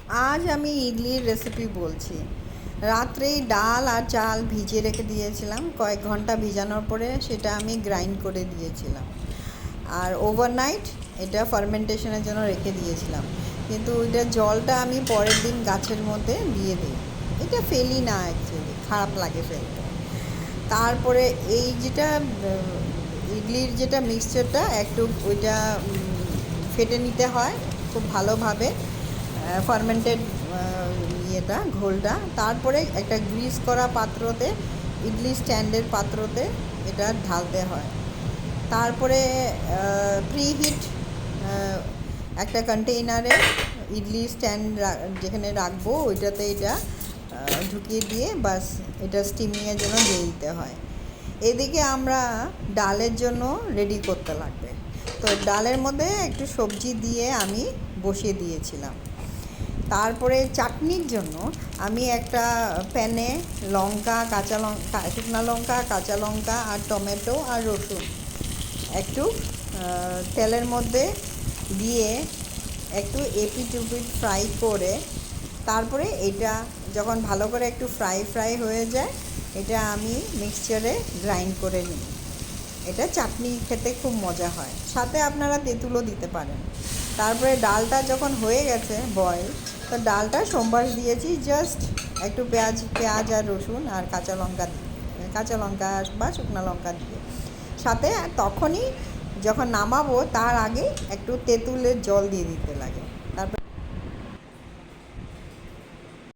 আজ আমি ইডলির রেসিপি বলছি। রাত্রেই ডাল আর চাল ভিজিয়ে রেখে দিয়েছিলাম, কয়েক ঘন্টা ভিজানোর পরে সেটা আমি গ্রাইন্ড করে দিয়েছিলাম। আর ওভারনাইট এটা ফার্মেন্টেশনের জন্য রেখে দিয়েছিলাম, কিন্তু ওইটা জলটা আমি পরের দিন গাছের মধ্যে দিয়ে দিই। এটা ফেলি না, অ্যাকচুয়ালি খারাপ লাগে ফেলতে। তারপরে এই যেটা ইডলির যেটা মিক্সচারটা একটু ওইটা ফেটে নিতে হয় খুব ভালোভাবে, ফার্মেন্টেড ইয়েটা ঘোলটা। তারপরে একটা গ্রিস করা পাত্রতে, ইডলি স্ট্যান্ডের পাত্রতে এটা ঢালতে হয়। তারপরে প্রিহিট একটা কন্টেইনারে ইডলি স্ট্যান্ড যেখানে রাখবো ওইটাতে এটা ঢুকিয়ে দিয়ে বাস এটা স্টিমিংয়ের জন্য দিয়ে দিতে হয়। এদিকে আমরা ডালের জন্য রেডি করতে লাগবে। তো ডালের মধ্যে একটু সবজি দিয়ে আমি বসিয়ে দিয়েছিলাম। তারপরে চাটনির জন্য আমি একটা প্যানে লঙ্কা, কাঁচা লঙ্কা, শুকনো লঙ্কা, কাঁচা লঙ্কা আর টমেটো আর রসুন একটু তেলের মধ্যে দিয়ে একটু এপিট উপিট ফ্রাই করে, তারপরে এটা যখন ভালো করে একটু ফ্রাই হয়ে যায় এটা আমি মিক্সচারে গ্রাইন্ড করে নিই। এটা চাটনি খেতে খুব মজা হয়, সাথে আপনারা তেঁতুলও দিতে পারেন। তারপরে ডালটা যখন হয়ে গেছে বয়েল, তো ডালটা সোমবার দিয়েছি, জাস্ট একটু পেঁয়াজ আর রসুন আর কাঁচা লঙ্কা বা শুকনো লঙ্কা দিয়ে। সাথে তখনই যখন নামাবো তার আগে একটু তেঁতুলের জল দিয়ে দিতে লাগে।